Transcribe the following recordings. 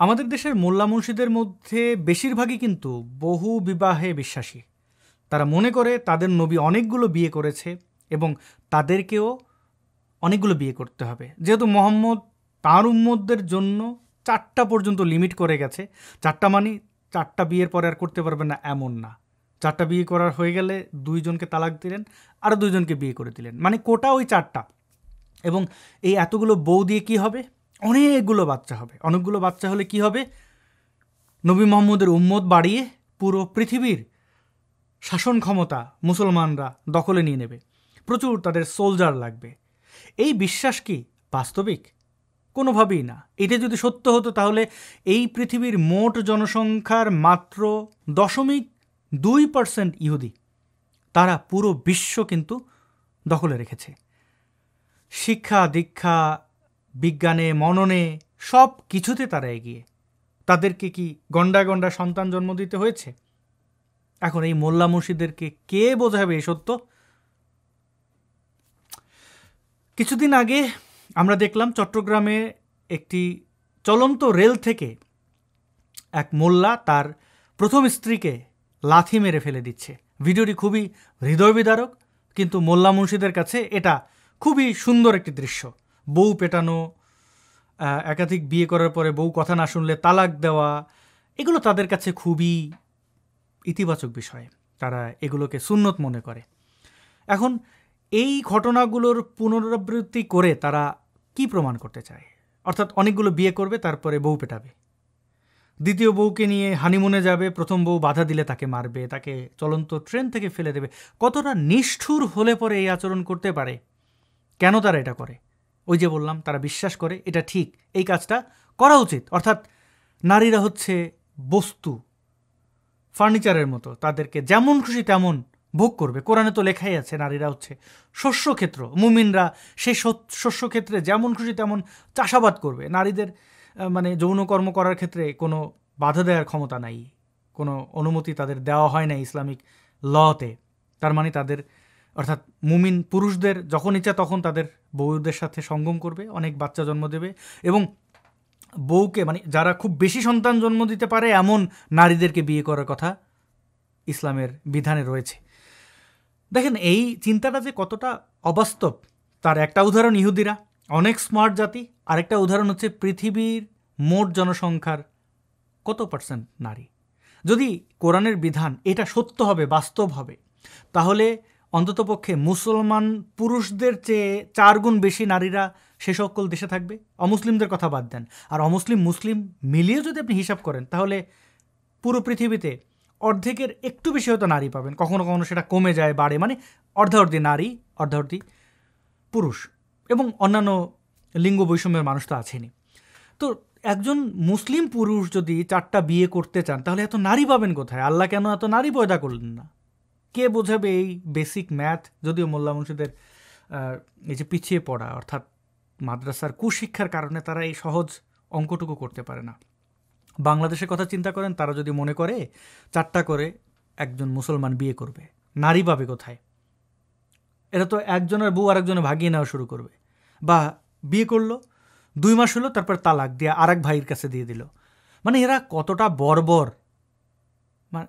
আমাদের দেশের মোল্লা মুন্সিদের মধ্যে বেশিরভাগই কিন্তু বহু বিবাহে বিশ্বাসী। তারা মনে করে তাদের নবী অনেকগুলো বিয়ে করেছে এবং তাদেরকেও অনেকগুলো বিয়ে করতে হবে। যেহেতু মোহাম্মদ তাঁর উম্মতদের জন্য 4টা পর্যন্ত লিমিট করে গেছে, 4টা মানে 4টা বিয়ের পরে আর করতে পারবেন না এমন না। 4টা বিয়ে করার হয়ে গেলে 2জনকে তালাক দিলেন, আরও 2জনকে বিয়ে করে দিলেন, মানে কোটা ওই 4টা। এবং এই এতগুলো বউ দিয়ে কি হবে? অনেকগুলো বাচ্চা হবে। অনেকগুলো বাচ্চা হলে কি হবে? নবী মোহাম্মদের উম্মত বাড়িয়ে পুরো পৃথিবীর শাসন ক্ষমতা মুসলমানরা দখলে নিয়ে নেবে, প্রচুর তাদের সোলজার লাগবে। এই বিশ্বাস কি বাস্তবিক? কোনোভাবেই না। এটা যদি সত্য হতো তাহলে এই পৃথিবীর মোট জনসংখ্যার মাত্র 0.2% ইহুদি, তারা পুরো বিশ্ব কিন্তু দখলে রেখেছে। শিক্ষা দীক্ষা, বিজ্ঞানে, মননে, সব কিছুতে তারা এগিয়ে। তাদেরকে কি গন্ডায় গন্ডায় সন্তান জন্ম দিতে হয়েছে? এখন এই মোল্লা মুর্শিদদেরকে কে বোঝাবে এই সত্য? কিছুদিন আগে আমরা দেখলাম চট্টগ্রামে একটি চলন্ত রেল থেকে এক মোল্লা তার প্রথম স্ত্রীকে লাথি মেরে ফেলে দিচ্ছে। ভিডিওটি খুবই হৃদয় বিদারক, কিন্তু মোল্লা মুন্সিদের কাছে এটা খুবই সুন্দর একটি দৃশ্য। বউ পেটানো, একাধিক বিয়ে করার পরে বউ কথা না শুনলে তালাক দেওয়া, এগুলো তাদের কাছে খুবই ইতিবাচক বিষয়। তারা এগুলোকে সুন্নত মনে করে। এখন এই ঘটনাগুলোর পুনরাবৃত্তি করে তারা কি প্রমাণ করতে চায়? অর্থাৎ অনেকগুলো বিয়ে করবে, তারপরে বউ পেটাবে, দ্বিতীয় বউকে নিয়ে হানিমুনে যাবে, প্রথম বউ বাধা দিলে তাকে মারবে, তাকে চলন্ত ট্রেন থেকে ফেলে দেবে। কতটা নিষ্ঠুর হলে পরে এই আচরণ করতে পারে? কেন তারা এটা করে? ওই যে বললাম, তারা বিশ্বাস করে এটা ঠিক, এই কাজটা করা উচিত। অর্থাৎ নারীরা হচ্ছে বস্তু, ফার্নিচারের মতো, তাদেরকে যেমন খুশি তেমন ভোগ করবে। কোরআনে তো লেখাই আছে নারীরা হচ্ছে শস্যক্ষেত্র, মুমিনরা সেই শস্যক্ষেত্রে যেমন খুশি তেমন চাষাবাদ করবে। নারীদের মানে যৌনকর্ম করার ক্ষেত্রে কোনো বাধা দেওয়ার ক্ষমতা নাই, কোনো অনুমতি তাদের দেওয়া হয় না ইসলামিক লতে। তার মানে তাদের, অর্থাৎ মুমিন পুরুষদের যখন ইচ্ছা তখন তাদের বউদের সাথে সঙ্গম করবে, অনেক বাচ্চা জন্ম দেবে, এবং বউকে মানে যারা খুব বেশি সন্তান জন্ম দিতে পারে এমন নারীদেরকে বিয়ে করার কথা ইসলামের বিধানে রয়েছে। দেখেন এই চিন্তাটা যে কতটা অবাস্তব তার একটা উদাহরণ ইহুদিরা, অনেক স্মার্ট জাতি। আরেকটা উদাহরণ হচ্ছে পৃথিবীর মোট জনসংখ্যার কত পার্সেন্ট নারী। যদি কোরআনের বিধান এটা সত্য হবে, বাস্তব হবে, তাহলে অন্ততপক্ষে মুসলমান পুরুষদের চেয়ে 4 গুণ বেশি নারীরা সে সকল দেশে থাকবে। অমুসলিমদের কথা বাদ দেন, আর অমুসলিম মুসলিম মিলিয়ে যদি আপনি হিসাব করেন তাহলে পুরো পৃথিবীতে অর্ধেকের একটু বেশি হয়তো নারী পাবেন। কখনো কখনো সেটা কমে যায়, বাড়ে, মানে অর্ধাঅর্ধি নারী অর্ধাঅর্ধি পুরুষ, এবং অন্যান্য লিঙ্গ বৈষম্যের মানুষ তো আছেনই। তো একজন মুসলিম পুরুষ যদি 4টা বিয়ে করতে চান তাহলে এত নারী পাবেন কোথায়? আল্লাহ কেন এত নারী পয়দা করলেন না? কে বোঝাবে এই বেসিক ম্যাথ? যদিও মোল্লা মুন্সিদের এই যে পিছিয়ে পড়া, অর্থাৎ মাদ্রাসার কুশিক্ষার কারণে তারা এই সহজ অঙ্কটুকু করতে পারে না। বাংলাদেশের কথা চিন্তা করেন, তারা যদি মনে করে 4টা করে একজন মুসলমান বিয়ে করবে, নারী পাবে কোথায়? এটা তো একজনের বউ আরেকজনের ভাগিয়ে নেওয়া শুরু করবে। বা বিয়ে করলো, 2 মাস হলো, তারপর তালাক দিয়ে আরেক ভাইয়ের কাছে দিয়ে দিল। মানে এরা কতটা বর্বর! মানে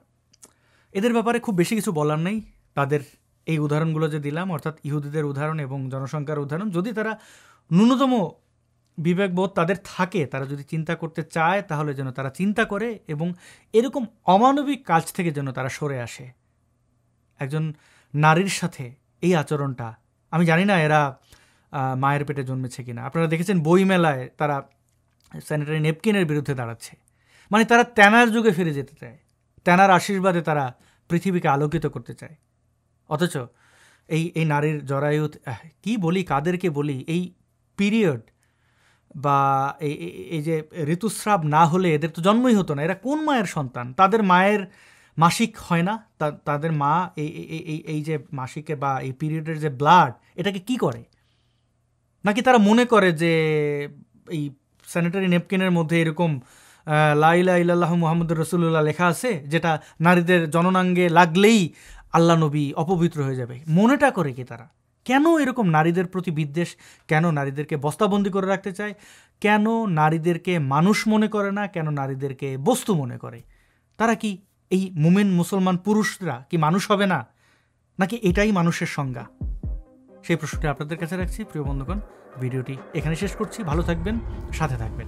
এদের ব্যাপারে খুব বেশি কিছু বলার নেই। তাদের এই উদাহরণগুলো যে দিলাম, অর্থাৎ ইহুদিদের উদাহরণ এবং জনসংখ্যার উদাহরণ, যদি তারা ন্যূনতম বিবেকবোধ তাদের থাকে, তারা যদি চিন্তা করতে চায় তাহলে যেন তারা চিন্তা করে এবং এরকম অমানবিক কাজ থেকে যেন তারা সরে আসে। একজন নারীর সাথে এই আচরণটা, আমি জানি না এরা মায়ের পেটে জন্মেছে কিনা। আপনারা দেখেছেন বইমেলায় তারা স্যানিটারি নেপকিনের বিরুদ্ধে দাঁড়াচ্ছে। মানে তারা তেনার যুগে ফিরে যেতে চায়, তেনার আশীর্বাদে তারা পৃথিবীকে আলোকিত করতে চায়। অথচ এই নারীর জরায়ু, কি বলি, কাদেরকে বলি, এই পিরিয়ড বা এই যে ঋতুস্রাব না হলে এদের তো জন্মই হতো না। এরা কোন মায়ের সন্তান? তাদের মায়ের মাসিক হয় না? তাদের মা এই যে মাসিকে বা এই পিরিয়ডের যে ব্লাড, এটাকে কি করে? নাকি তারা মনে করে যে এই স্যানিটারি নেপকিনের মধ্যে এরকম লা ইলাহা ইল্লাল্লাহু মুহাম্মাদুর রাসূলুল্লাহ লেখা আছে, যেটা নারীদের জননাঙ্গে লাগলেই আল্লাহ নবী অপবিত্র হয়ে যাবে? মনেটা করে কি তারা? কেন এরকম নারীদের প্রতি বিদ্বেষ? কেন নারীদেরকে বস্তাবন্দি করে রাখতে চায়? কেন নারীদেরকে মানুষ মনে করে না, কেন নারীদেরকে বস্তু মনে করে? তারা কি, এই মুমিন মুসলমান পুরুষরা কি মানুষ হবে না, নাকি এটাই মানুষের সংজ্ঞা? সেই প্রশ্নটি আপনাদের কাছে রাখছি। প্রিয় বন্ধুগণ, ভিডিওটি এখানে শেষ করছি। ভালো থাকবেন, সাথে থাকবেন।